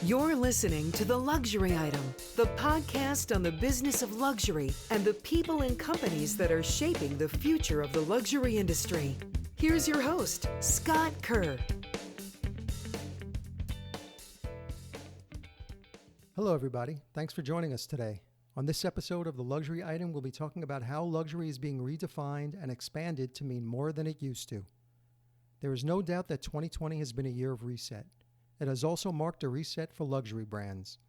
You're listening to The Luxury Item, the podcast on the business of luxury and the people and companies that are shaping the future of the luxury industry. Here's your host, Scott Kerr. Hello, everybody. Thanks for joining us today. On this episode of The Luxury Item, we'll be talking about how luxury is being redefined and expanded to mean more than it used to. There is no doubt that 2020 has been a year of reset. It has also marked a reset for luxury brands.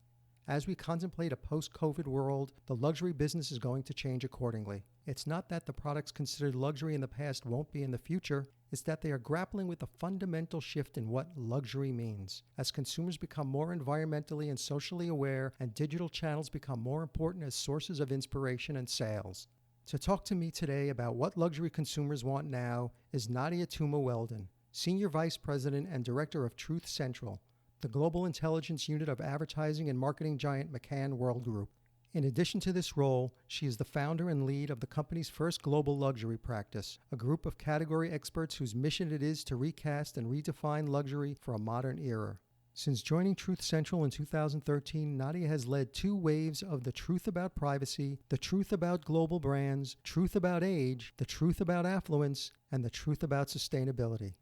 As we contemplate a post-COVID world, the luxury business is going to change accordingly. It's not that the products considered luxury in the past won't be in the future, it's that they are grappling with a fundamental shift in what luxury means. As consumers become more environmentally and socially aware and digital channels become more important as sources of inspiration and sales. To talk to me today about what luxury consumers want now is Nadia Tuma-Weldon, Senior Vice President and Director of Truth Central, the global intelligence unit of advertising and marketing giant McCann Worldgroup. In addition to this role, she is the founder and lead of the company's first global luxury practice, a group of category experts whose mission it is to recast and redefine luxury for a modern era. Since joining Truth Central in 2013, Nadia has led two waves of the truth about privacy, the truth about global brands, truth about age, the truth about affluence, and the truth about sustainability.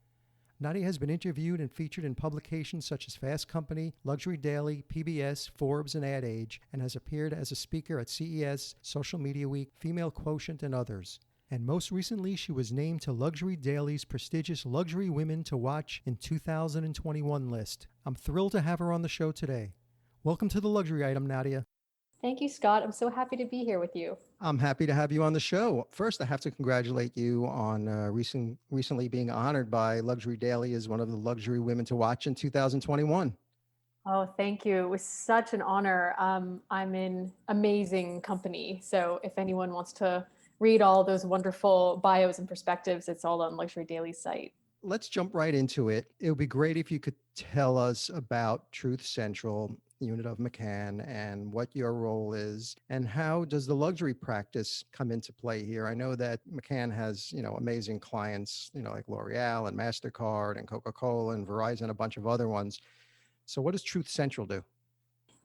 Nadia has been interviewed and featured in publications such as Fast Company, Luxury Daily, PBS, Forbes, and Ad Age, and has appeared as a speaker at CES, Social Media Week, Female Quotient, and others. And most recently, she was named to Luxury Daily's prestigious Luxury Women to Watch in 2021 list. I'm thrilled to have her on the show today. Welcome to The Luxury Item, Nadia. Thank you, Scott. I'm so happy to be here with you. I'm happy to have you on the show. First, I have to congratulate you on recently being honored by Luxury Daily as one of the Luxury Women to Watch in 2021. Oh, thank you. It was such an honor. I'm in amazing company. So if anyone wants to read all those wonderful bios and perspectives, it's all on Luxury Daily's site. Let's jump right into it. It would be great if you could tell us about Truth Central, unit of McCann, and what your role is, and how does the luxury practice come into play here? I know that McCann has, amazing clients, like L'Oreal and MasterCard and Coca-Cola and Verizon, a bunch of other ones. So what does Truth Central do?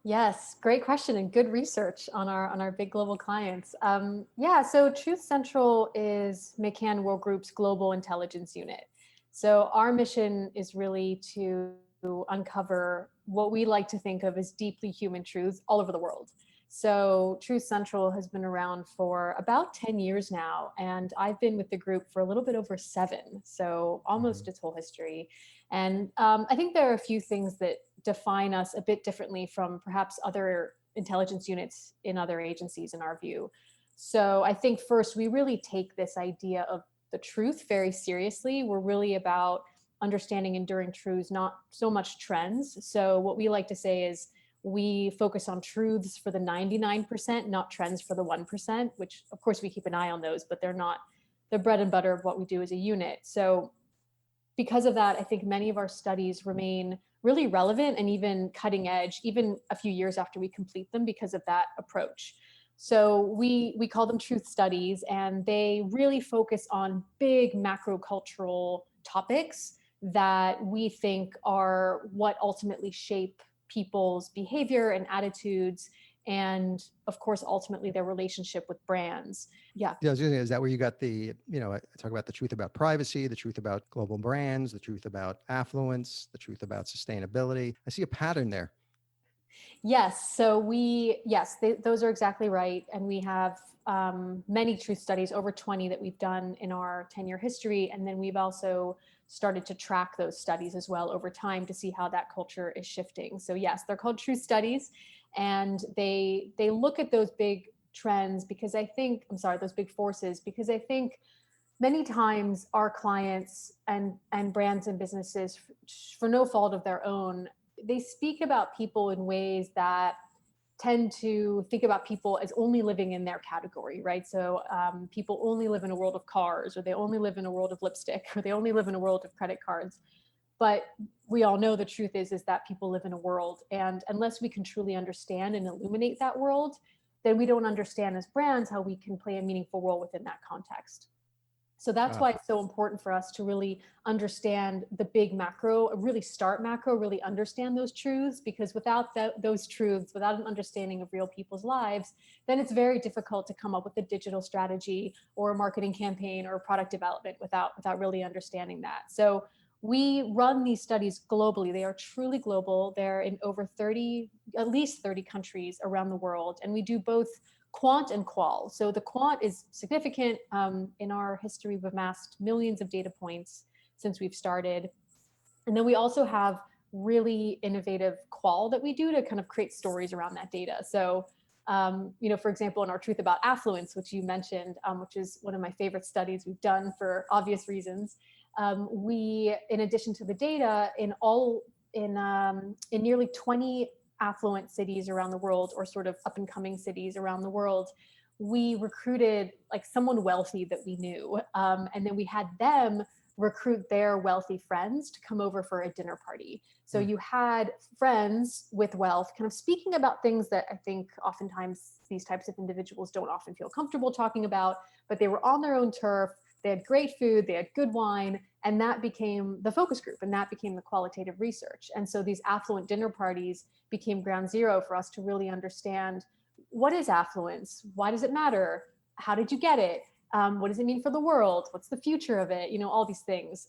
Yes, great question and good research on our big global clients. So Truth Central is McCann Worldgroup's global intelligence unit. So our mission is really to uncover what we like to think of as deeply human truths all over the world. So Truth Central has been around for about 10 years now, and I've been with the group for a little bit over 7, so almost its whole history. And I think there are a few things that define us a bit differently from perhaps other intelligence units in other agencies in our view. So I think first, we really take this idea of the truth very seriously. We're really about understanding enduring truths, not so much trends. So what we like to say is we focus on truths for the 99%, not trends for the 1%, which of course we keep an eye on those, but they're not the bread and butter of what we do as a unit. So because of that, I think many of our studies remain really relevant and even cutting edge, even a few years after we complete them because of that approach. So we call them truth studies, and they really focus on big macro cultural topics that we think are what ultimately shape people's behavior and attitudes, and of course, ultimately their relationship with brands. Yeah. Is that where you got I talk about the truth about privacy, the truth about global brands, the truth about affluence, the truth about sustainability? I see a pattern there. Yes. So those are exactly right. And we have many truth studies, over 20 that we've done in our 10-year history. And then we've also started to track those studies as well over time to see how that culture is shifting. So yes, they're called truth studies, and they look at those big trends those big forces, because I think many times our clients and brands and businesses, for no fault of their own, they speak about people in ways that tend to think about people as only living in their category, right? So people only live in a world of cars, or they only live in a world of lipstick, or they only live in a world of credit cards. But we all know the truth is that people live in a world, and unless we can truly understand and illuminate that world, then we don't understand as brands how we can play a meaningful role within that context. So that's why it's so important for us to really understand the big macro, really start macro, really understand those truths, because without those truths, without an understanding of real people's lives, then it's very difficult to come up with a digital strategy or a marketing campaign or product development without really understanding that. So we run these studies globally. They are truly global. They're in over at least 30 countries around the world. And we do both quant and qual. So the quant is significant. In our history, we've amassed millions of data points since we've started. And then we also have really innovative qual that we do to kind of create stories around that data. So, for example, in our Truth About Affluence, which you mentioned, which is one of my favorite studies we've done for obvious reasons, we, in addition to the data, in nearly 20 affluent cities around the world, or sort of up and coming cities around the world, we recruited like someone wealthy that we knew. And then we had them recruit their wealthy friends to come over for a dinner party. So you had friends with wealth kind of speaking about things that I think oftentimes these types of individuals don't often feel comfortable talking about, but they were on their own turf. They had great food, they had good wine, and that became the focus group, and that became the qualitative research. And so these affluent dinner parties became ground zero for us to really understand, what is affluence? Why does it matter? How did you get it? What does it mean for the world? What's the future of it? All these things.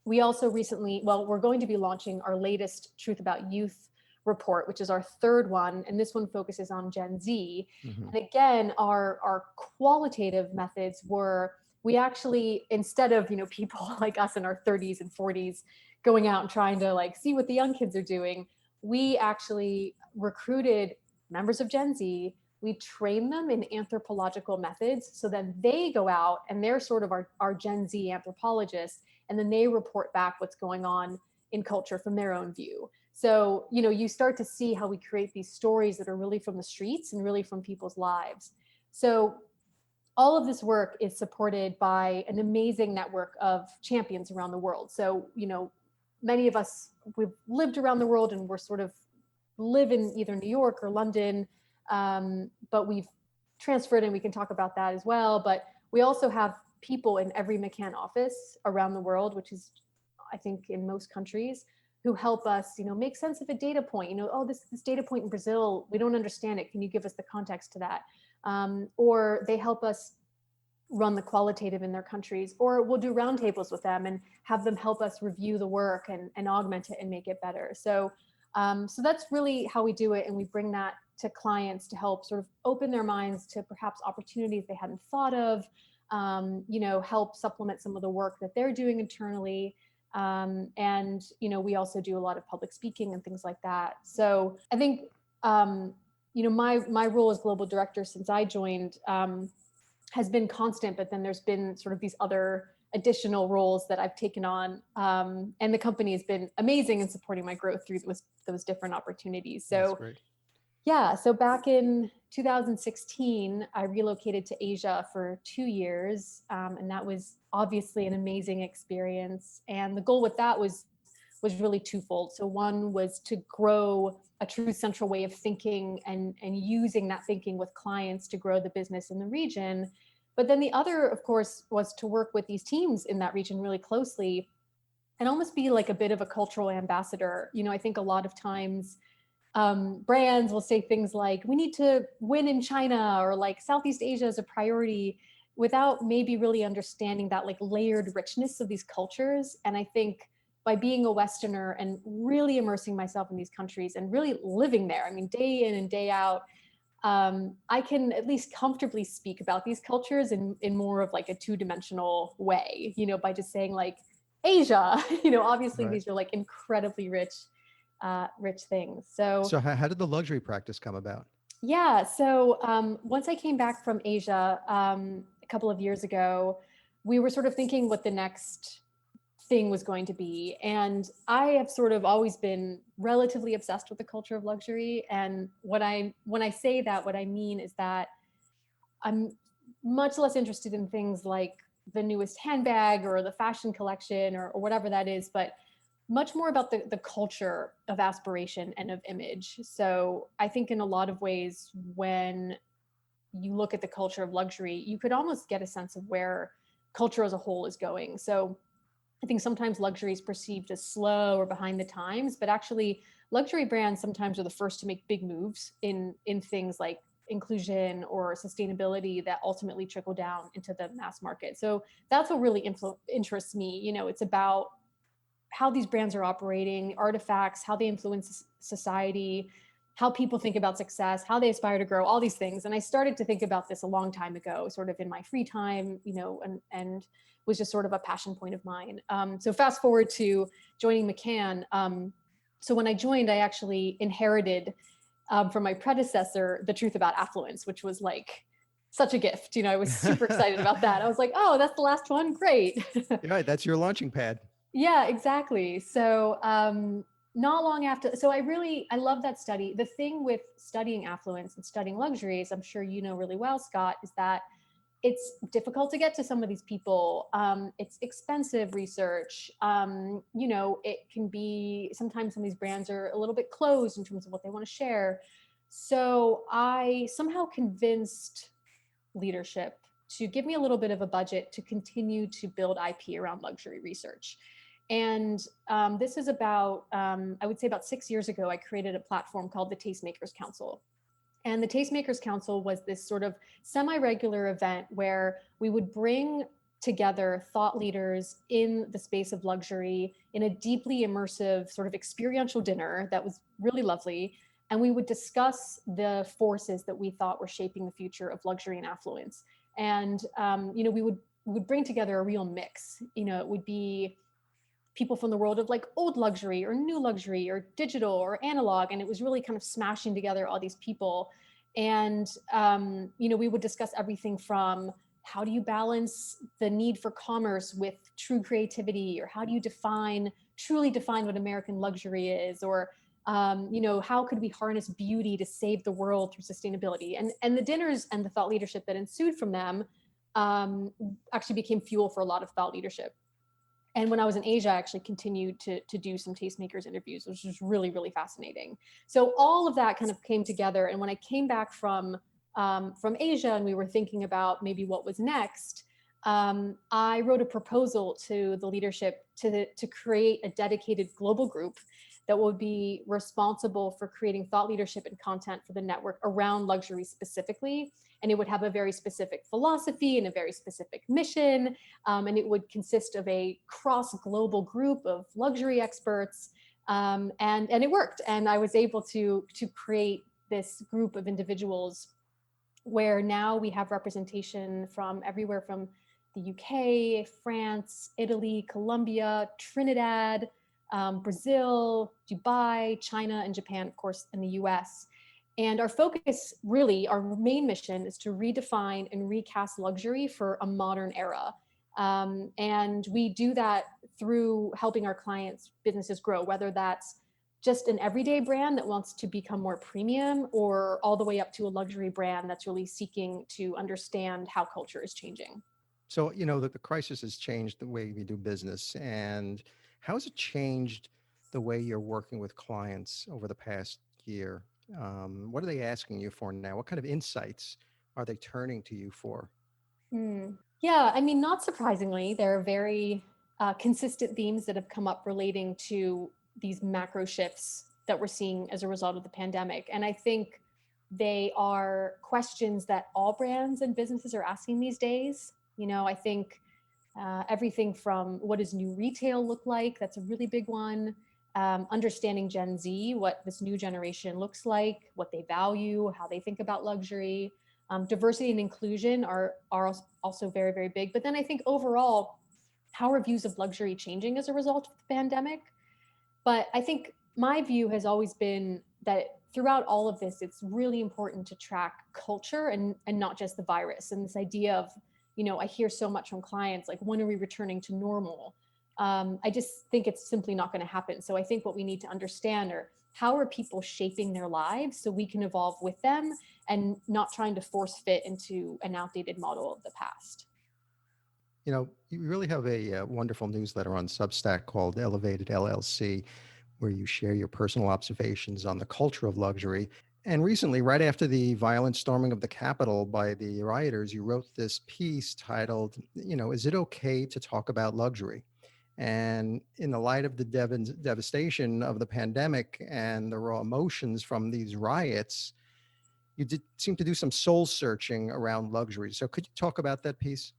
We also recently, we're going to be launching our latest Truth About Youth report, which is our third one. And this one focuses on Gen Z. And again, our qualitative methods were, we actually, instead of, people like us in our 30s and 40s going out and trying to like see what the young kids are doing, we actually recruited members of Gen Z. We train them in anthropological methods. So then they go out and they're sort of our Gen Z anthropologists, and then they report back what's going on in culture from their own view. So, you start to see how we create these stories that are really from the streets and really from people's lives. So all of this work is supported by an amazing network of champions around the world. So, many of us, we've lived around the world and we're sort of live in either New York or London, but we've transferred, and we can talk about that as well. But we also have people in every McCann office around the world, which is, I think, in most countries, who help us, make sense of a data point. This data point in Brazil, we don't understand it. Can you give us the context to that? Or they help us run the qualitative in their countries, or we'll do roundtables with them and have them help us review the work and augment it and make it better. So that's really how we do it. And we bring that to clients to help sort of open their minds to perhaps opportunities they hadn't thought of, help supplement some of the work that they're doing internally. And we also do a lot of public speaking and things like that. So I think, my role as global director since I joined has been constant, but then there's been sort of these other additional roles that I've taken on. And the company has been amazing in supporting my growth through those different opportunities. So yeah, so back in 2016, I relocated to Asia for 2 years. And that was obviously an amazing experience. And the goal with that was really twofold. So one was to grow a true central way of thinking and using that thinking with clients to grow the business in the region. But then the other, of course, was to work with these teams in that region really closely and almost be like a bit of a cultural ambassador. I think a lot of times brands will say things like, we need to win in China, or like Southeast Asia is a priority, without maybe really understanding that like layered richness of these cultures. And I think by being a Westerner and really immersing myself in these countries and really living there, day in and day out, I can at least comfortably speak about these cultures in more of like a two-dimensional way, by just saying like Asia, obviously right. These are like incredibly rich things. So how did the luxury practice come about? Yeah. So once I came back from Asia a couple of years ago, we were sort of thinking what the next thing was going to be. And I have sort of always been relatively obsessed with the culture of luxury. And when I say that, what I mean is that I'm much less interested in things like the newest handbag or the fashion collection or whatever that is, but much more about the culture of aspiration and of image. So I think in a lot of ways, when you look at the culture of luxury, you could almost get a sense of where culture as a whole is going. So I think sometimes luxury is perceived as slow or behind the times, but actually luxury brands sometimes are the first to make big moves in things like inclusion or sustainability that ultimately trickle down into the mass market. So that's what really interests me. It's about how these brands are operating, artifacts, how they influence society, how people think about success, how they aspire to grow, all these things. And I started to think about this a long time ago, sort of in my free time, and was just sort of a passion point of mine. So fast forward to joining McCann. So when I joined, I actually inherited from my predecessor the truth about affluence, which was like such a gift. I was super excited about that. I was like, oh, that's the last one. Great. Right, that's your launching pad. Yeah, exactly. So not long after, so I love that study. The thing with studying affluence and studying luxuries, I'm sure you know really well, Scott, is that it's difficult to get to some of these people. It's expensive research. It can be, sometimes some of these brands are a little bit closed in terms of what they want to share. So I somehow convinced leadership to give me a little bit of a budget to continue to build IP around luxury research. And this is about, I would say about 6 years ago, I created a platform called the Tastemakers Council. And the Tastemakers Council was this sort of semi-regular event where we would bring together thought leaders in the space of luxury in a deeply immersive sort of experiential dinner that was really lovely. And we would discuss the forces that we thought were shaping the future of luxury and affluence. And, we would bring together a real mix. It would be people from the world of like old luxury or new luxury or digital or analog. And it was really kind of smashing together all these people. And, we would discuss everything from how do you balance the need for commerce with true creativity, or how do you truly define what American luxury is, or, how could we harness beauty to save the world through sustainability? And the dinners and the thought leadership that ensued from them actually became fuel for a lot of thought leadership. And when I was in Asia, I actually continued to do some tastemakers interviews, which was really, really fascinating. So all of that kind of came together. And when I came back from Asia and we were thinking about maybe what was next, I wrote a proposal to the leadership to create a dedicated global group that would be responsible for creating thought leadership and content for the network around luxury specifically. And it would have a very specific philosophy and a very specific mission. And it would consist of a cross-global group of luxury experts. And it worked. And I was able to create this group of individuals where now we have representation from everywhere from the UK, France, Italy, Colombia, Trinidad, Brazil, Dubai, China, and Japan, of course, and the US. And our focus, really, our main mission is to redefine and recast luxury for a modern era. And we do that through helping our clients' businesses grow, whether that's just an everyday brand that wants to become more premium, or all the way up to a luxury brand that's really seeking to understand how culture is changing. So, the crisis has changed the way we do business. And how has it changed the way you're working with clients over the past year? What are they asking you for now? What kind of insights are they turning to you for? Yeah, I mean, not surprisingly, there are very consistent themes that have come up relating to these macro shifts that we're seeing as a result of the pandemic. And I think they are questions that all brands and businesses are asking these days. I think everything from what does new retail look like? That's a really big one. Understanding Gen Z, what this new generation looks like, what they value, how they think about luxury. Diversity and inclusion are also very, very big. But then I think overall, how are views of luxury changing as a result of the pandemic? But I think my view has always been that throughout all of this, it's really important to track culture and not just the virus. And this idea of, I hear so much from clients, like, when are we returning to normal? I just think it's simply not going to happen. So I think what we need to understand are, how are people shaping their lives so we can evolve with them and not trying to force fit into an outdated model of the past. You really have a wonderful newsletter on Substack called Elevated LLC, where you share your personal observations on the culture of luxury. And recently, right after the violent storming of the Capitol by the rioters, you wrote this piece titled, Is it okay to talk about luxury? And in the light of the devastation of the pandemic and the raw emotions from these riots, you did seem to do some soul searching around luxury. So could you talk about that piece?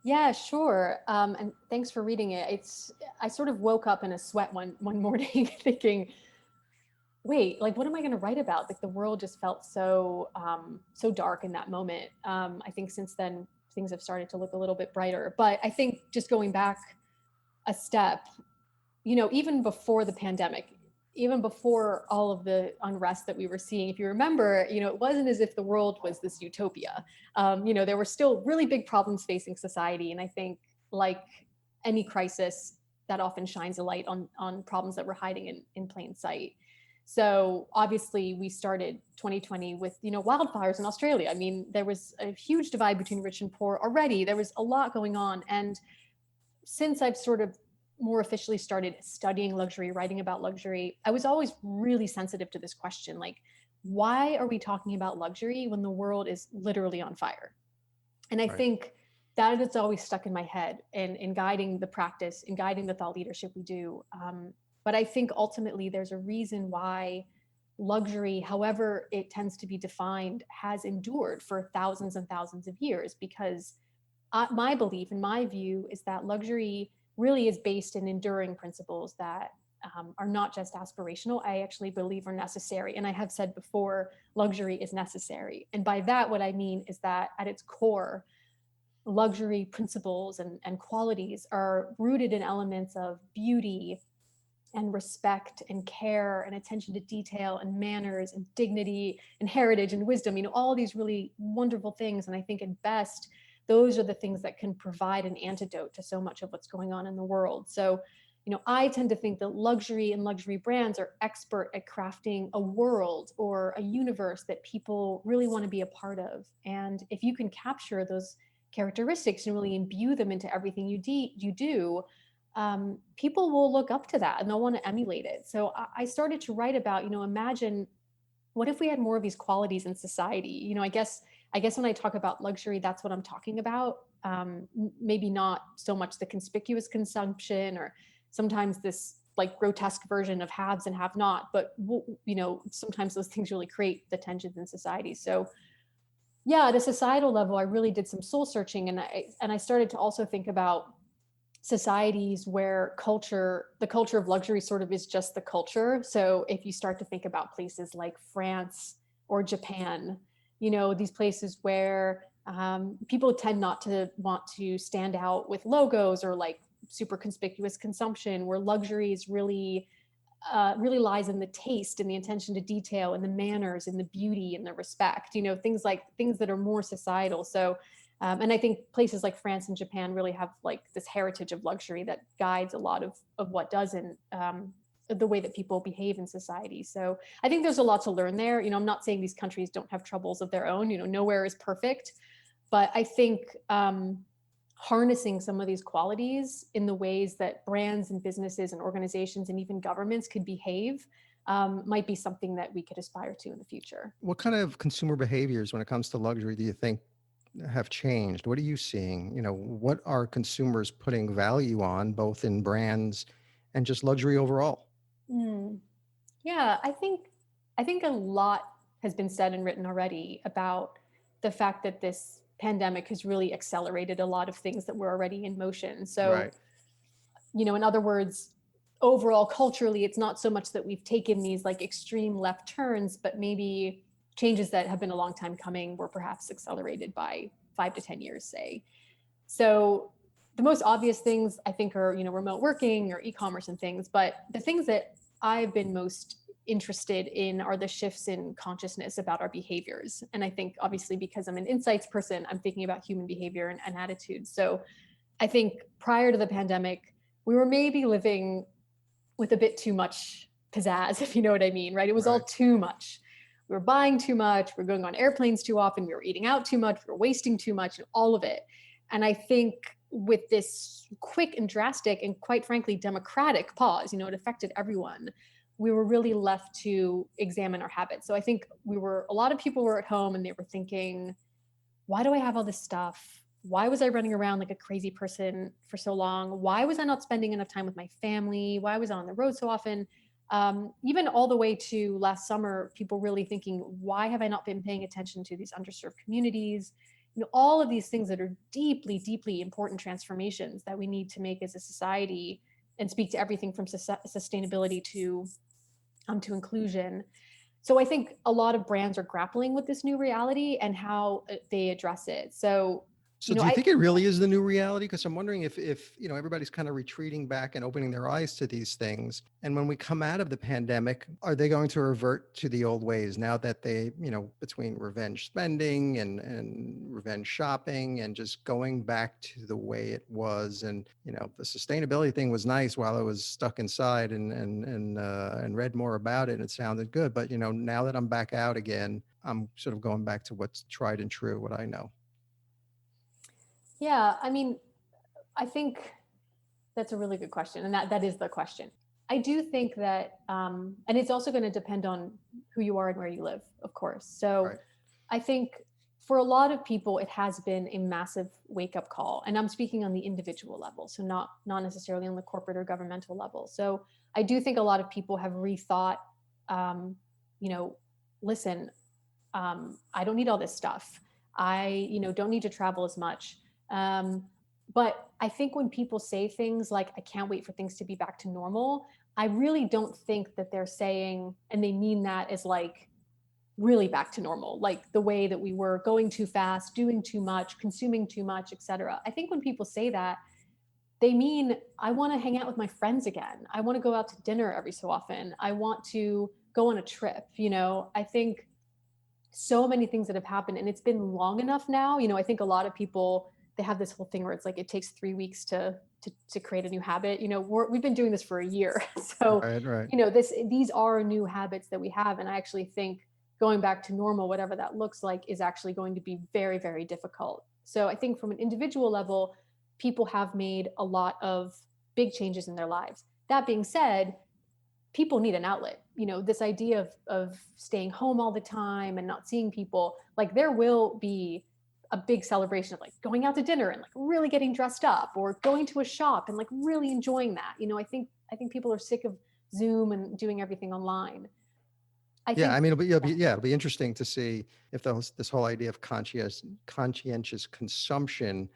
Yeah, sure. And thanks for reading it. I sort of woke up in a sweat one morning thinking, wait, like, what am I going to write about? Like, the world just felt so dark in that moment. I think since then things have started to look a little bit brighter, but I think just going back a step, even before the pandemic, even before all of the unrest that we were seeing, if you remember, it wasn't as if the world was this utopia. There were still really big problems facing society. And I think, like any crisis, that often shines a light on problems that were hiding in plain sight. So obviously we started 2020 with, wildfires in Australia. I mean, there was a huge divide between rich and poor already. There was a lot going on. And since I've sort of more officially started studying luxury, writing about luxury, I was always really sensitive to this question, like, why are we talking about luxury when the world is literally on fire? And I think that it's always stuck in my head and in guiding the practice, in guiding the thought leadership we do. But I think ultimately there's a reason why luxury, however it tends to be defined, has endured for thousands and thousands of years, because my belief and my view is that luxury really is based in enduring principles that are not just aspirational. I actually believe are necessary. And I have said before, luxury is necessary. And by that, what I mean is that at its core, luxury principles and qualities are rooted in elements of beauty and respect and care and attention to detail and manners and dignity and heritage and wisdom, all these really wonderful things. And I think at best, those are the things that can provide an antidote to so much of what's going on in the world. So, I tend to think that luxury and luxury brands are expert at crafting a world or a universe that people really want to be a part of. And if you can capture those characteristics and really imbue them into everything you do, people will look up to that and they'll want to emulate it. So I started to write about, imagine what if we had more of these qualities in society? I guess when I talk about luxury, that's what I'm talking about. Maybe not so much the conspicuous consumption or sometimes this like grotesque version of haves and have not, but sometimes those things really create the tensions in society. So yeah, at a societal level, I really did some soul searching, and I started to also think about societies where the culture of luxury sort of is just the culture. So if you start to think about places like France or Japan, these places where people tend not to want to stand out with logos or like super conspicuous consumption, where luxury is really lies in the taste and the attention to detail and the manners and the beauty and the respect, things that are more societal. So and I think places like France and Japan really have like this heritage of luxury that guides a lot of what does in the way that people behave in society. So I think there's a lot to learn there. I'm not saying these countries don't have troubles of their own, nowhere is perfect, but I think harnessing some of these qualities in the ways that brands and businesses and organizations and even governments could behave might be something that we could aspire to in the future. What kind of consumer behaviors when it comes to luxury do you think have changed? What are you seeing? What are consumers putting value on, both in brands and just luxury overall? Yeah, I think a lot has been said and written already about the fact that this pandemic has really accelerated a lot of things that were already in motion. So, Right. In other words, overall culturally, it's not so much that we've taken these like extreme left turns, but maybe changes that have been a long time coming were perhaps accelerated by 5 to 10 years, say. So the most obvious things I think are, remote working or e-commerce and things, but the things that I've been most interested in are the shifts in consciousness about our behaviors. And I think obviously because I'm an insights person, I'm thinking about human behavior and attitudes. So I think prior to the pandemic, we were maybe living with a bit too much pizzazz, if you know what I mean, right? It was all too much. We were buying too much. We were going on airplanes too often. We were eating out too much. We were wasting too much, and all of it. And I think with this quick and drastic and quite frankly democratic pause, it affected everyone. we were really left to examine our habits. So I think a lot of people were at home and they were thinking, why do I have all this stuff? Why was I running around like a crazy person for so long? Why was I not spending enough time with my family? Why was I on the road so often? Even all the way to last summer, people really thinking, why have I not been paying attention to these underserved communities? All of these things that are deeply, deeply important transformations that we need to make as a society, and speak to everything from sustainability to inclusion. So I think a lot of brands are grappling with this new reality and how they address it. So, So do you think it really is the new reality? Because I'm wondering if everybody's kind of retreating back and opening their eyes to these things. And when we come out of the pandemic, are they going to revert to the old ways now that they, between revenge spending and revenge shopping and just going back to the way it was? And, the sustainability thing was nice while I was stuck inside and read more about it, and it sounded good. But, now that I'm back out again, I'm sort of going back to what's tried and true, what I know. Yeah, I mean, I think that's a really good question. And that is the question. I do think that, and it's also going to depend on who you are and where you live, of course. So right. I think for a lot of people, it has been a massive wake up call. And I'm speaking on the individual level, so not necessarily on the corporate or governmental level. So I do think a lot of people have rethought, listen, I don't need all this stuff. I, don't need to travel as much. But I think when people say things like, I can't wait for things to be back to normal, I really don't think that they're saying, and they mean that as like really back to normal, like the way that we were going too fast, doing too much, consuming too much, etc. I think when people say that, they mean, I want to hang out with my friends again. I want to go out to dinner every so often. I want to go on a trip. I think so many things that have happened, and it's been long enough now. I think a lot of people, they have this whole thing where it's like it takes 3 weeks to create a new habit. We've been doing this for a year, so right. These are new habits that we have, and I actually think going back to normal, whatever that looks like, is actually going to be very, very difficult. So I think from an individual level, people have made a lot of big changes in their lives. That being said, people need an outlet. This idea of staying home all the time and not seeing people, like there will be a big celebration of like going out to dinner and like really getting dressed up, or going to a shop and like really enjoying that. I think people are sick of Zoom and doing everything online. It'll be interesting to see if this whole idea of conscientious consumption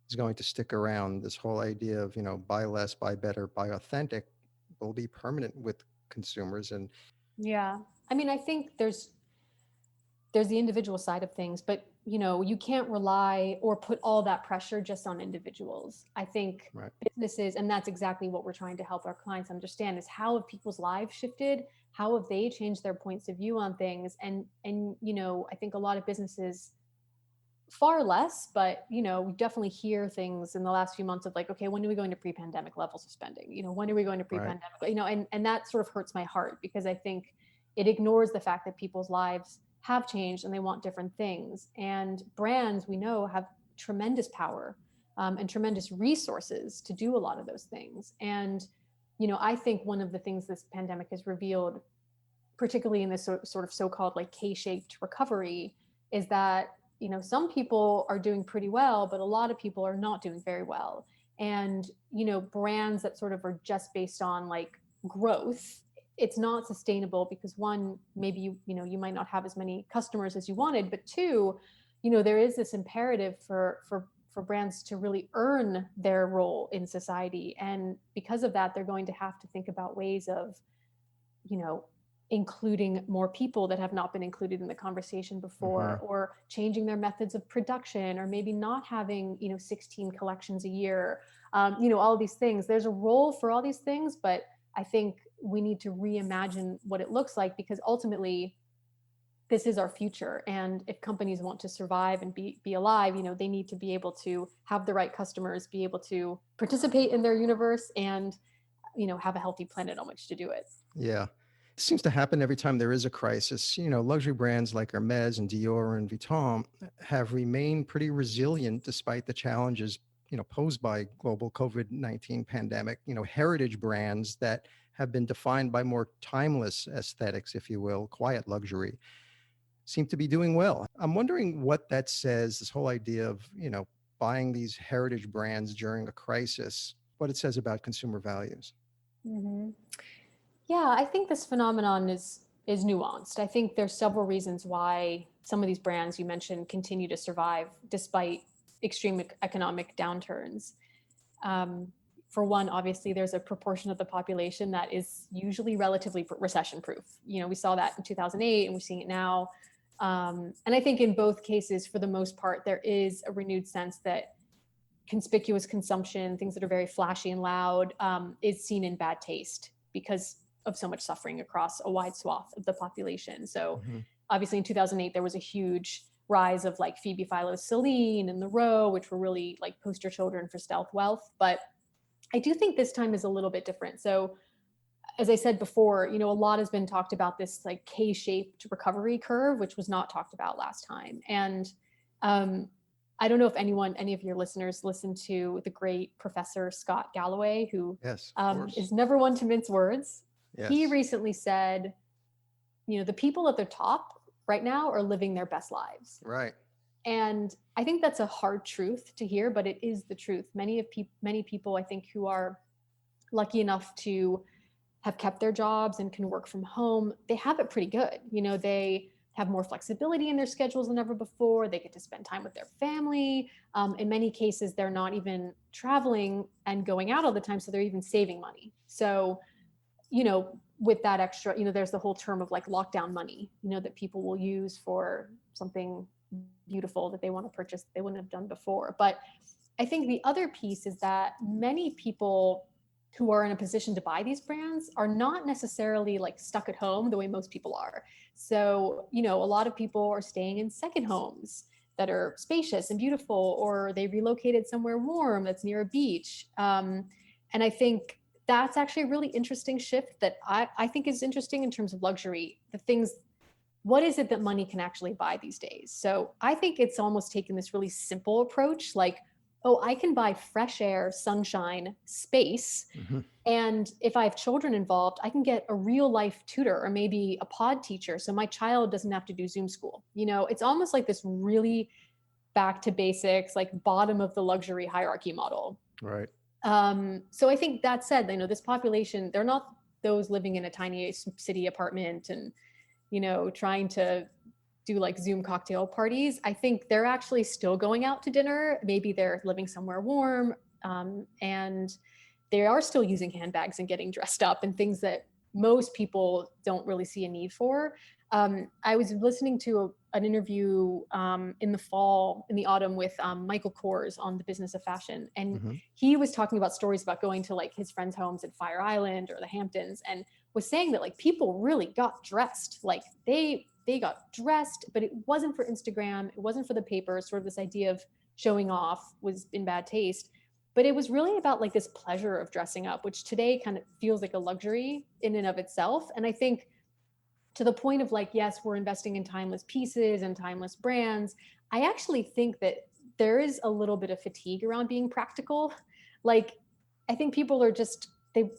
is going to stick around. This whole idea of, buy less, buy better, buy authentic will be permanent with consumers. And I think there's the individual side of things, but you can't rely or put all that pressure just on individuals. I think right. Businesses, and that's exactly what we're trying to help our clients understand, is how have people's lives shifted? How have they changed their points of view on things? And I think a lot of businesses, far less, but we definitely hear things in the last few months of like, okay, when are we going to pre-pandemic levels of spending? When are we going to pre-pandemic? Right. And that sort of hurts my heart, because I think it ignores the fact that people's lives have changed and they want different things. And brands, we know, have tremendous power and tremendous resources to do a lot of those things. And, I think one of the things this pandemic has revealed, particularly in this sort of so-called like K-shaped recovery, is that, some people are doing pretty well, but a lot of people are not doing very well. And, brands that sort of are just based on like growth, it's not sustainable, because one, maybe you might not have as many customers as you wanted, but two, there is this imperative for brands to really earn their role in society. And because of that, they're going to have to think about ways of, including more people that have not been included in the conversation before, or changing their methods of production, or maybe not having, 16 collections a year, all these things. There's a role for all these things, but I think we need to reimagine what it looks like, because ultimately this is our future. And if companies want to survive and be alive, they need to be able to have the right customers, be able to participate in their universe, and, have a healthy planet on which to do it. Yeah. It seems to happen every time there is a crisis. Luxury brands like Hermes and Dior and Vuitton have remained pretty resilient despite the challenges, posed by global COVID-19 pandemic. Heritage brands that have been defined by more timeless aesthetics, if you will, quiet luxury, seem to be doing well. I'm wondering what that says, this whole idea of, buying these heritage brands during a crisis, what it says about consumer values. Hmm. Yeah, I think this phenomenon is nuanced. I think there's several reasons why some of these brands you mentioned continue to survive despite extreme economic downturns. Um, for one, obviously, there's a proportion of the population that is usually relatively recession proof. We saw that in 2008 and we're seeing it now. And I think in both cases, for the most part, there is a renewed sense that conspicuous consumption, things that are very flashy and loud, is seen in bad taste because of so much suffering across a wide swath of the population. So obviously in 2008, there was a huge rise of like Phoebe Philo's Celine and The Row, which were really like poster children for stealth wealth. But I do think this time is a little bit different. So as I said before, a lot has been talked about this like K-shaped recovery curve, which was not talked about last time. And I don't know if any of your listeners listened to the great Professor Scott Galloway, who Yes, of course. is never one to mince words. Yes. He recently said, the people at the top right now are living their best lives. Right. And I think that's a hard truth to hear, but it is the truth. Many people, I think, who are lucky enough to have kept their jobs and can work from home, they have it pretty good. They have more flexibility in their schedules than ever before. They get to spend time with their family. In many cases, they're not even traveling and going out all the time, so they're even saving money. So, with that extra, there's the whole term of like lockdown money, that people will use for something beautiful that they want to purchase that they wouldn't have done before. But I think the other piece is that many people who are in a position to buy these brands are not necessarily like stuck at home the way most people are. So, a lot of people are staying in second homes that are spacious and beautiful, or they relocated somewhere warm that's near a beach. And I think that's actually a really interesting shift that I think is interesting in terms of luxury. What is it that money can actually buy these days? So I think it's almost taken this really simple approach, like, oh, I can buy fresh air, sunshine, space. And if I have children involved, I can get a real life tutor or maybe a pod teacher. So my child doesn't have to do Zoom school. It's almost like this really back to basics, like bottom of the luxury hierarchy model. Right. So I think that said, this population, they're not those living in a tiny city apartment and, trying to do like Zoom cocktail parties. I think they're actually still going out to dinner. Maybe they're living somewhere warm, and they are still using handbags and getting dressed up and things that most people don't really see a need for. I was listening to an interview in the autumn with Michael Kors on The Business of Fashion. And he was talking about stories about going to like his friends' homes at Fire Island or the Hamptons, and was saying that like people really got dressed. Like they got dressed, but it wasn't for Instagram. It wasn't for the paper. Sort of this idea of showing off was in bad taste. But it was really about like this pleasure of dressing up, which today kind of feels like a luxury in and of itself. And I think to the point of like, yes, we're investing in timeless pieces and timeless brands. I actually think that there is a little bit of fatigue around being practical. Like, I think people are just,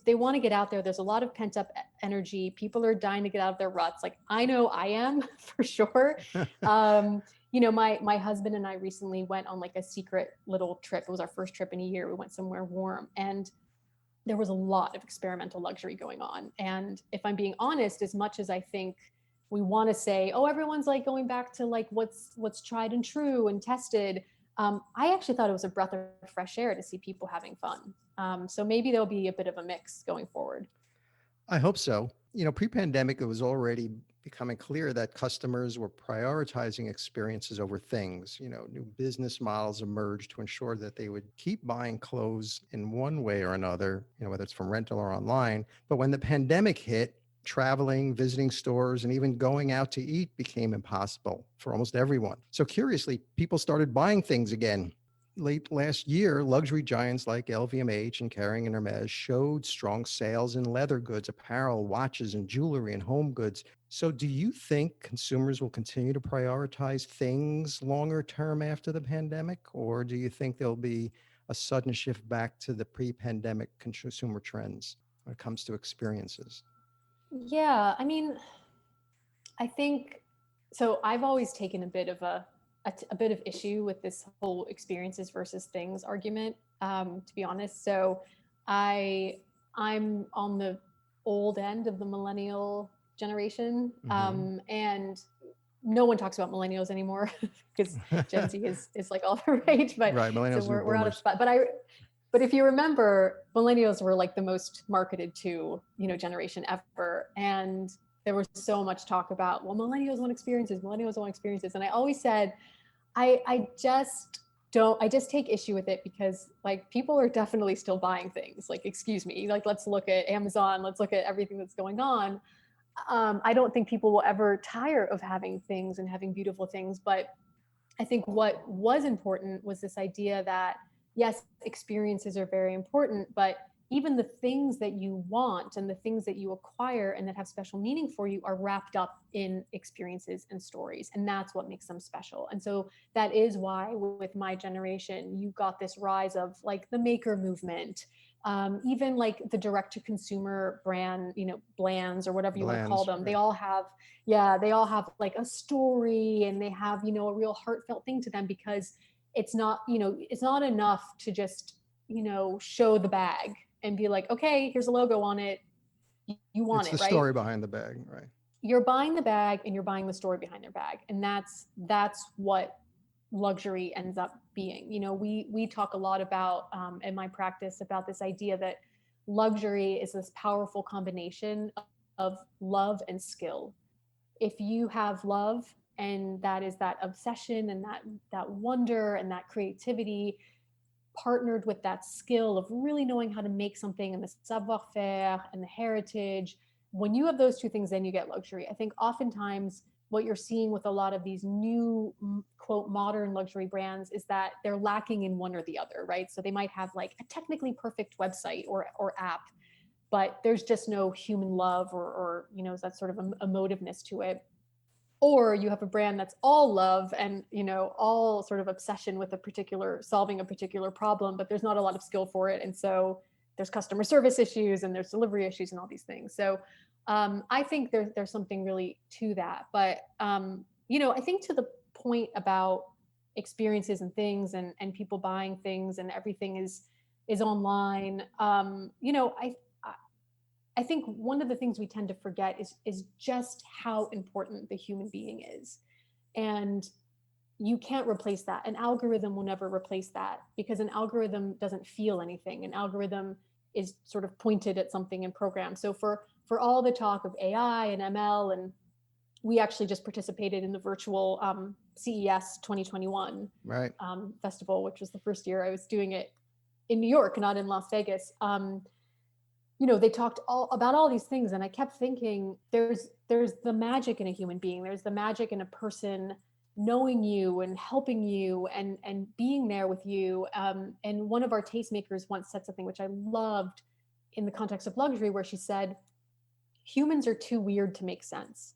they want to get out there. There's a lot of pent up energy. People are dying to get out of their ruts. Like, I know I am for sure. My husband and I recently went on like a secret little trip. It was our first trip in a year. We went somewhere warm, and there was a lot of experimental luxury going on. And if I'm being honest, as much as I think we want to say, oh, everyone's like going back to like what's tried and true and tested, I actually thought it was a breath of fresh air to see people having fun. So maybe there'll be a bit of a mix going forward. I hope so. Pre-pandemic, it was already becoming clear that customers were prioritizing experiences over things. New business models emerged to ensure that they would keep buying clothes in one way or another, whether it's from rental or online. But when the pandemic hit, traveling, visiting stores, and even going out to eat became impossible for almost everyone. So curiously, people started buying things again. Late last year, luxury giants like LVMH and Kerr and Hermes showed strong sales in leather goods, apparel, watches, and jewelry and home goods. So do you think consumers will continue to prioritize things longer term after the pandemic? Or do you think there'll be a sudden shift back to the pre-pandemic consumer trends? when it comes to experiences? Yeah, I mean, I think so. I've always taken a bit of a bit of issue with this whole experiences versus things argument, to be honest. So I I'm on the old end of the millennial generation, and no one talks about millennials anymore because Gen Z is like all the rage. But Right, so millennials and we're out of boomers. spot. But if you remember, millennials were like the most marketed to, generation ever. And there was so much talk about, well, millennials want experiences. And I always said, I just take issue with it because like people are definitely still buying things. Like, excuse me, like let's look at Amazon, let's look at everything that's going on. I don't think people will ever tire of having things and having beautiful things, but I think what was important was this idea that yes, experiences are very important, but even the things that you want and the things that you acquire and that have special meaning for you are wrapped up in experiences and stories. And that's what makes them special. And so that is why with my generation, you got this rise of like the maker movement, even like the direct to consumer brand, brands or whatever you want to call them. Right. They all have like a story and they have, a real heartfelt thing to them because it's not enough to just, show the bag and be like, okay, here's a logo on it. You want it's it, the right? story behind the bag, right? You're buying the bag and you're buying the story behind their bag. And that's what luxury ends up being. We talk a lot about in my practice about this idea that luxury is this powerful combination of love and skill. If you have love and that is that obsession and that wonder and that creativity partnered with that skill of really knowing how to make something and the savoir-faire and the heritage, when you have those two things, then you get luxury. I think oftentimes what you're seeing with a lot of these new quote modern luxury brands is that they're lacking in one or the other, right? So they might have like a technically perfect website or app, but there's just no human love or that sort of emotiveness to it. Or you have a brand that's all love and all sort of obsession with solving a particular problem, but there's not a lot of skill for it, and so there's customer service issues and there's delivery issues and all these things. So I think there's something really to that. But I think to the point about experiences and things and people buying things and everything is online. I think one of the things we tend to forget is just how important the human being is. And you can't replace that. An algorithm will never replace that because an algorithm doesn't feel anything. An algorithm is sort of pointed at something and programmed. So for all the talk of AI and ML, and we actually just participated in the virtual CES 2021 right. Festival, which was the first year I was doing it in New York, not in Las Vegas. They talked about all these things, and I kept thinking there's the magic in a human being. There's the magic in a person knowing you and helping you and being there with you. And one of our tastemakers once said something which I loved in the context of luxury, where she said, humans are too weird to make sense.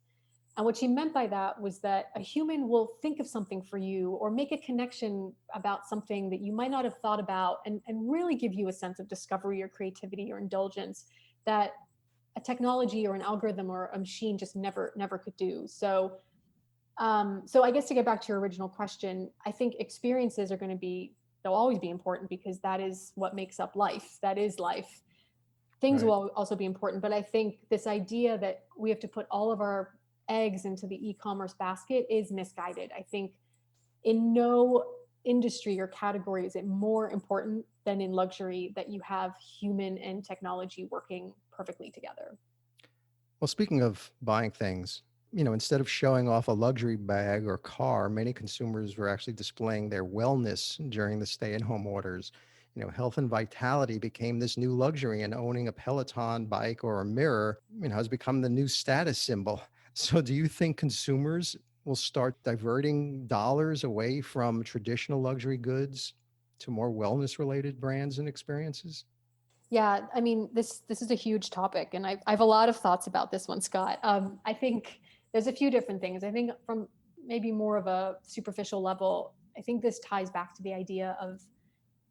And what she meant by that was that a human will think of something for you or make a connection about something that you might not have thought about and really give you a sense of discovery or creativity or indulgence that a technology or an algorithm or a machine just never could do. So I guess to get back to your original question, I think experiences they'll always be important because that is what makes up life. That is life. Things will also be important, but I think this idea that we have to put all of our eggs into the e-commerce basket is misguided. I think in no industry or category is it more important than in luxury that you have human and technology working perfectly together. Well, speaking of buying things, instead of showing off a luxury bag or car, many consumers were actually displaying their wellness during the stay-at-home orders. Health and vitality became this new luxury, and owning a Peloton bike or a mirror, has become the new status symbol. So do you think consumers will start diverting dollars away from traditional luxury goods to more wellness-related brands and experiences? Yeah, I mean, this is a huge topic, and I have a lot of thoughts about this one, Scott. I think there's a few different things. I think from maybe more of a superficial level, I think this ties back to the idea of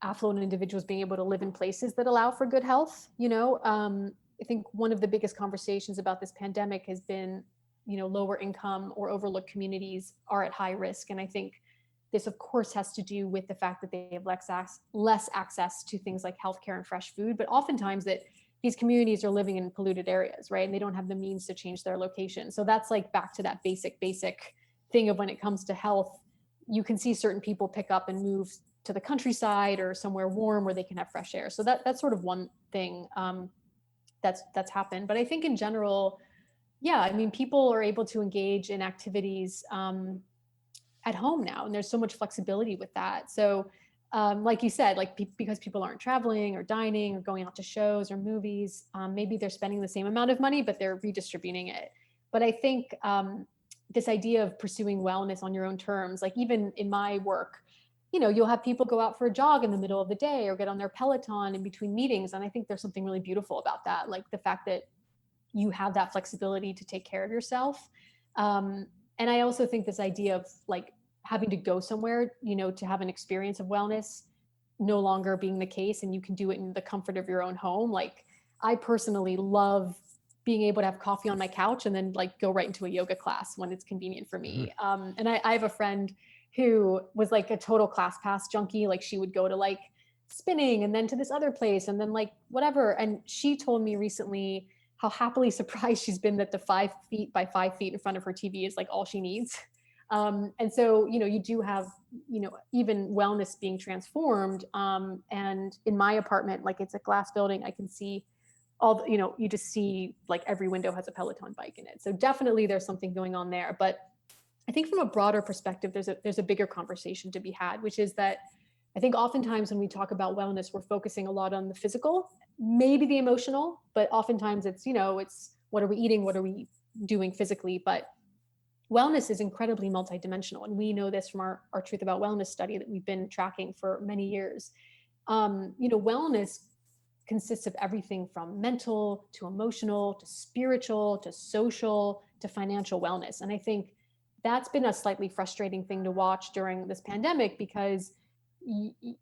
affluent individuals being able to live in places that allow for good health. I think one of the biggest conversations about this pandemic has been, lower income or overlooked communities are at high risk. And I think this, of course, has to do with the fact that they have less access to things like healthcare and fresh food, but oftentimes that these communities are living in polluted areas, right? And they don't have the means to change their location. So that's like back to that basic thing of when it comes to health, you can see certain people pick up and move to the countryside or somewhere warm where they can have fresh air. So that's sort of one thing that's happened. But I think in general, yeah, I mean, people are able to engage in activities at home now, and there's so much flexibility with that. So like you said, like because people aren't traveling or dining or going out to shows or movies, maybe they're spending the same amount of money, but they're redistributing it. But I think this idea of pursuing wellness on your own terms, like even in my work, you'll have people go out for a jog in the middle of the day or get on their Peloton in between meetings. And I think there's something really beautiful about that. Like the fact that you have that flexibility to take care of yourself. And I also think this idea of like having to go somewhere, to have an experience of wellness no longer being the case, and you can do it in the comfort of your own home. Like I personally love being able to have coffee on my couch and then like go right into a yoga class when it's convenient for me. And I have a friend who was like a total class pass junkie. Like she would go to like spinning and then to this other place and then like whatever. And she told me recently how happily surprised she's been that the 5 feet by 5 feet in front of her TV is like all she needs. And so, you do have, even wellness being transformed. And in my apartment, like it's a glass building, I can see all, you just see like every window has a Peloton bike in it. So definitely there's something going on there. But I think from a broader perspective, there's a bigger conversation to be had, which is that I think oftentimes when we talk about wellness, we're focusing a lot on the physical, maybe the emotional, but oftentimes it's, it's what are we eating? What are we doing physically? But wellness is incredibly multidimensional. And we know this from our Truth About Wellness study that we've been tracking for many years. Wellness consists of everything from mental to emotional to spiritual to social to financial wellness. And I think that's been a slightly frustrating thing to watch during this pandemic because,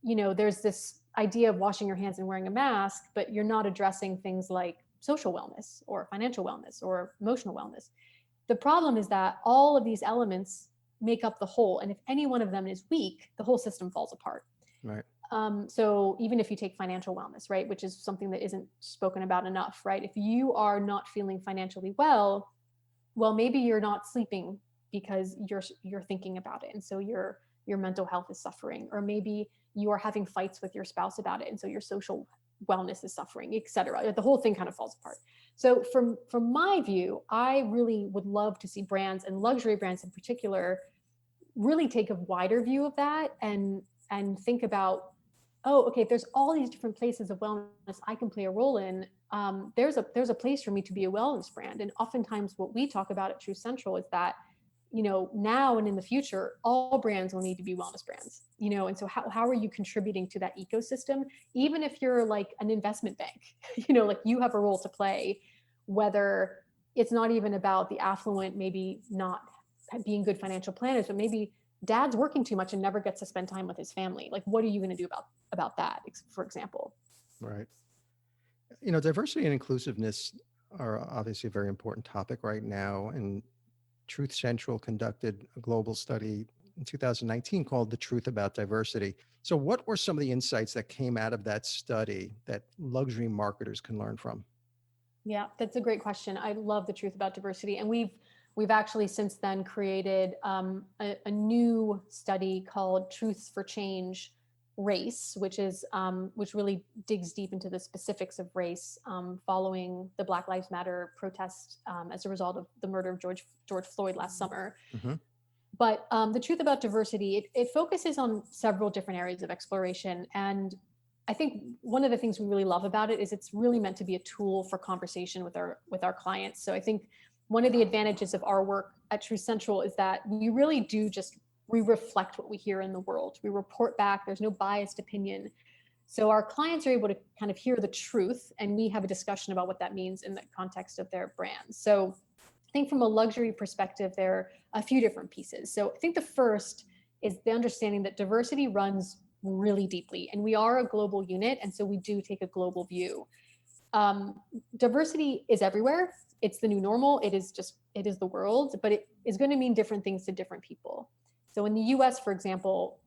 there's this idea of washing your hands and wearing a mask, but you're not addressing things like social wellness or financial wellness or emotional wellness. The problem is that all of these elements make up the whole. And if any one of them is weak, the whole system falls apart. Right. So even if you take financial wellness, right, which is something that isn't spoken about enough, right? If you are not feeling financially well, maybe you're not sleeping because you're thinking about it. And so your mental health is suffering, or maybe you are having fights with your spouse about it. And so your social wellness is suffering, et cetera. The whole thing kind of falls apart. So from my view, I really would love to see brands and luxury brands in particular really take a wider view of that and think about, oh, okay, if there's all these different places of wellness I can play a role in, there's a place for me to be a wellness brand. And oftentimes what we talk about at Truth Central is that, now and in the future, all brands will need to be wellness brands, and so how are you contributing to that ecosystem? Even if you're like an investment bank, like you have a role to play, whether it's not even about the affluent, maybe not being good financial planners, but maybe dad's working too much and never gets to spend time with his family. Like, what are you going to do about that, for example? Right. Diversity and inclusiveness are obviously a very important topic right now. And Truth Central conducted a global study in 2019 called The Truth About Diversity. So what were some of the insights that came out of that study that luxury marketers can learn from? Yeah, that's a great question. I love The Truth About Diversity. And we've actually since then created a new study called Truths for Change Race, which really digs deep into the specifics of race following the Black Lives Matter protest as a result of the murder of George Floyd last summer. Mm-hmm. But The Truth About Diversity, it focuses on several different areas of exploration. And I think one of the things we really love about it is it's really meant to be a tool for conversation with our clients. So I think one of the advantages of our work at Truth Central is that we really do we reflect what we hear in the world. We report back. There's no biased opinion. So our clients are able to kind of hear the truth, and we have a discussion about what that means in the context of their brands. So I think from a luxury perspective, there are a few different pieces. So I think the first is the understanding that diversity runs really deeply, and we are a global unit. And so we do take a global view. Diversity is everywhere. It's the new normal. It is the world, but it is going to mean different things to different people. So in the US, for example,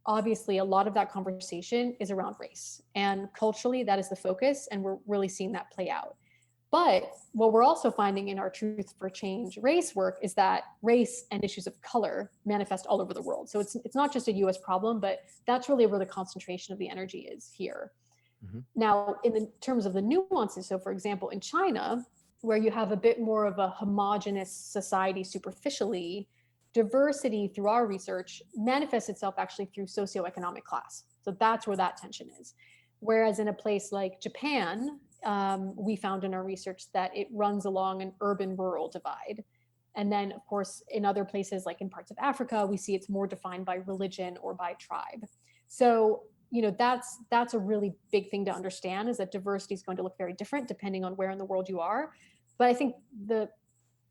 obviously a lot of that conversation is around race, and culturally that is the focus, and we're really seeing that play out. But what we're also finding in our Truth for Change race work is that race and issues of color manifest all over the world. So it's not just a US problem, but that's really where the concentration of the energy is here. Mm-hmm. Now, in the terms of the nuances, so for example, in China, where you have a bit more of a homogenous society superficially, diversity through our research manifests itself actually through socioeconomic class. So that's where that tension is. Whereas in a place like Japan, we found in our research that it runs along an urban-rural divide. And then, of course, in other places, like in parts of Africa, we see it's more defined by religion or by tribe. So, that's a really big thing to understand, is that diversity is going to look very different depending on where in the world you are. But I think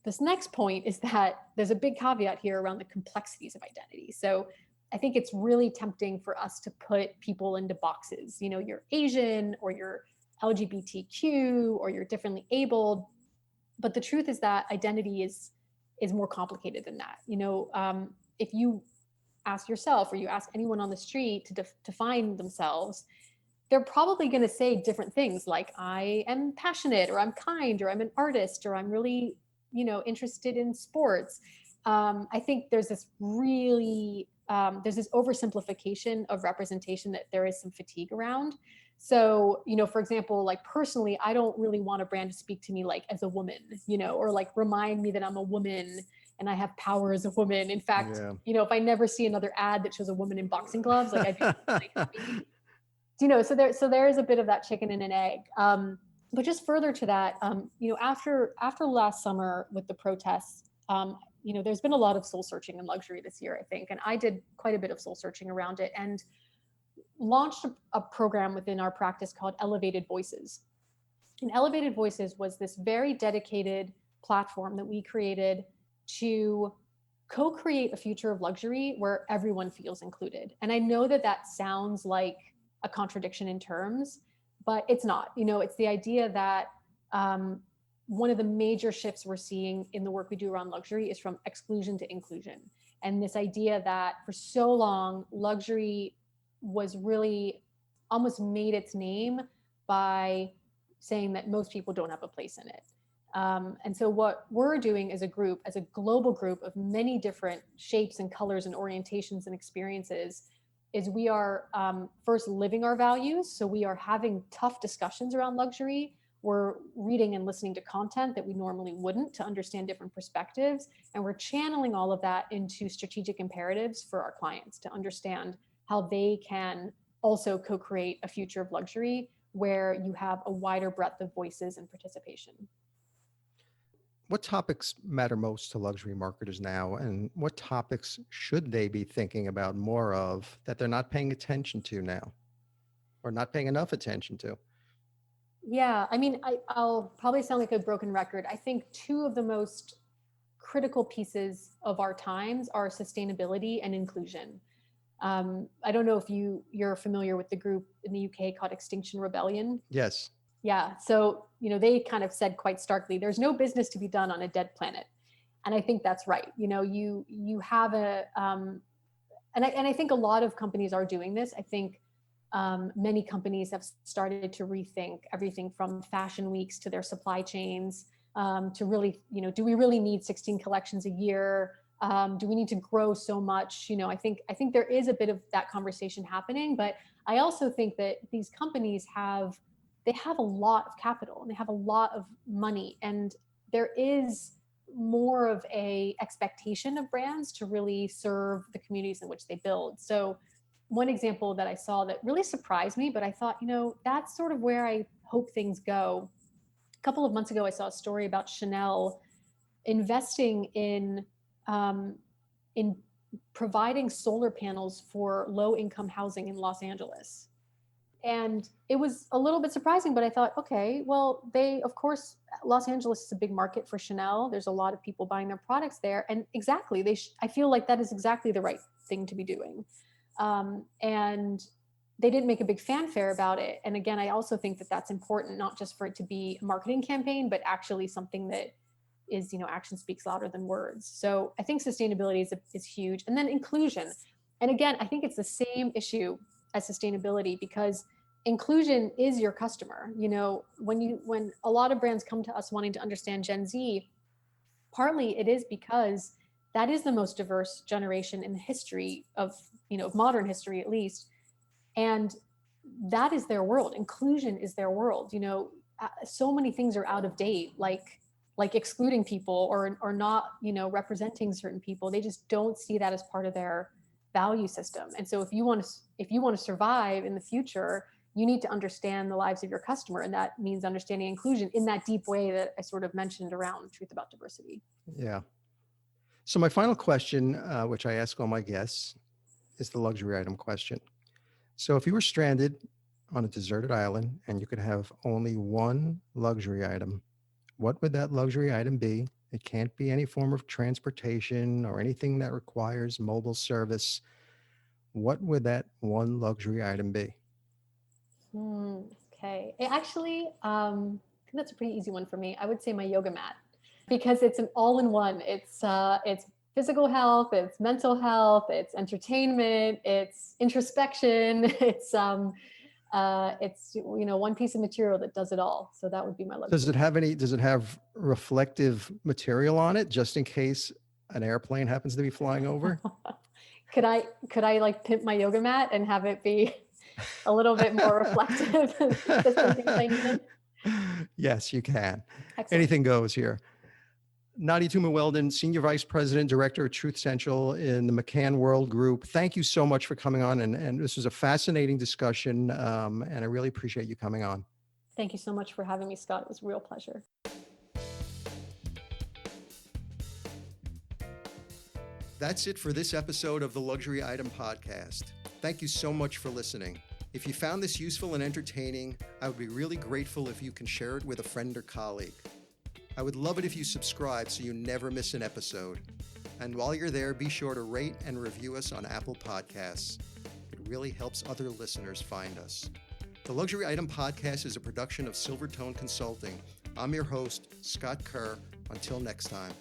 this next point is that there's a big caveat here around the complexities of identity. So I think it's really tempting for us to put people into boxes. You're Asian, or you're LGBTQ, or you're differently abled. But the truth is that identity is more complicated than that. If you ask yourself, or you ask anyone on the street to define themselves, they're probably going to say different things, like I am passionate, or I'm kind, or I'm an artist, or I'm really, interested in sports. I think there's this really, there's this oversimplification of representation that there is some fatigue around. So, for example, like personally, I don't really want a brand to speak to me like as a woman, or like remind me that I'm a woman and I have power as a woman. In fact, if I never see another ad that shows a woman in boxing gloves, like I'd be really happy. So there is a bit of that chicken and an egg. But just further to that, after last summer with the protests, there's been a lot of soul searching in luxury this year, I think, and I did quite a bit of soul searching around it, and launched a program within our practice called Elevated Voices. And Elevated Voices was this very dedicated platform that we created to co-create a future of luxury where everyone feels included. And I know that sounds like a contradiction in terms, but it's not. It's the idea that one of the major shifts we're seeing in the work we do around luxury is from exclusion to inclusion. And this idea that for so long, luxury was really almost made its name by saying that most people don't have a place in it. And so what we're doing as a group, as a global group of many different shapes and colors and orientations and experiences, is we are first living our values. So we are having tough discussions around luxury. We're reading and listening to content that we normally wouldn't to understand different perspectives. And we're channeling all of that into strategic imperatives for our clients to understand how they can also co-create a future of luxury where you have a wider breadth of voices and participation. What topics matter most to luxury marketers now, and what topics should they be thinking about more of that they're not paying attention to now, or not paying enough attention to? Yeah, I mean, I'll probably sound like a broken record. I think two of the most critical pieces of our times are sustainability and inclusion. I don't know if you're familiar with the group in the UK called Extinction Rebellion. Yes. Yeah. So, they kind of said quite starkly, there's no business to be done on a dead planet. And I think that's right. You have and I think a lot of companies are doing this. I think many companies have started to rethink everything from fashion weeks to their supply chains, to really, do we really need 16 collections a year? Do we need to grow so much? I think there is a bit of that conversation happening, but I also think that these companies have a lot of capital and they have a lot of money, and there is more of a expectation of brands to really serve the communities in which they build. So one example that I saw that really surprised me, but I thought, that's sort of where I hope things go. A couple of months ago, I saw a story about Chanel investing in providing solar panels for low-income housing in Los Angeles. And it was a little bit surprising, but I thought, okay, well, of course, Los Angeles is a big market for Chanel. There's a lot of people buying their products there. And exactly, I feel like that is exactly the right thing to be doing. And they didn't make a big fanfare about it. And again, I also think that that's important, not just for it to be a marketing campaign, but actually something that is, action speaks louder than words. So I think sustainability is huge. And then inclusion. And again, I think it's the same issue as sustainability, because inclusion is your customer. When a lot of brands come to us wanting to understand Gen Z, partly it is because that is the most diverse generation in the history of modern history, at least. And that is their world. Inclusion is their world. So many things are out of date, like excluding people or not, representing certain people. They just don't see that as part of their value system. And so if you want to survive in the future, you need to understand the lives of your customer. And that means understanding inclusion in that deep way that I sort of mentioned around Truth About Diversity. Yeah. So my final question, which I ask all my guests, is the luxury item question. So if you were stranded on a deserted island and you could have only one luxury item, what would that luxury item be? It can't be any form of transportation or anything that requires mobile service. What would that one luxury item be? Okay. I think that's a pretty easy one for me. I would say my yoga mat, because it's an all-in-one. It's physical health, it's mental health, it's entertainment, it's introspection, it's one piece of material that does it all. So that would be my luxury. Does it have reflective material on it, just in case an airplane happens to be flying over? Could I like pimp my yoga mat and have it be a little bit more reflective than something plain? Yes, you can. Excellent. Anything goes here. Nadia Tuma-Weldon, Senior Vice President, Director of Truth Central in the McCann Worldgroup. Thank you so much for coming on. And this was a fascinating discussion. And I really appreciate you coming on. Thank you so much for having me, Scott. It was a real pleasure. That's it for this episode of the Luxury Item Podcast. Thank you so much for listening. If you found this useful and entertaining, I would be really grateful if you can share it with a friend or colleague. I would love it if you subscribe so you never miss an episode. And while you're there, be sure to rate and review us on Apple Podcasts. It really helps other listeners find us. The Luxury Item Podcast is a production of Silvertone Consulting. I'm your host, Scott Kerr. Until next time.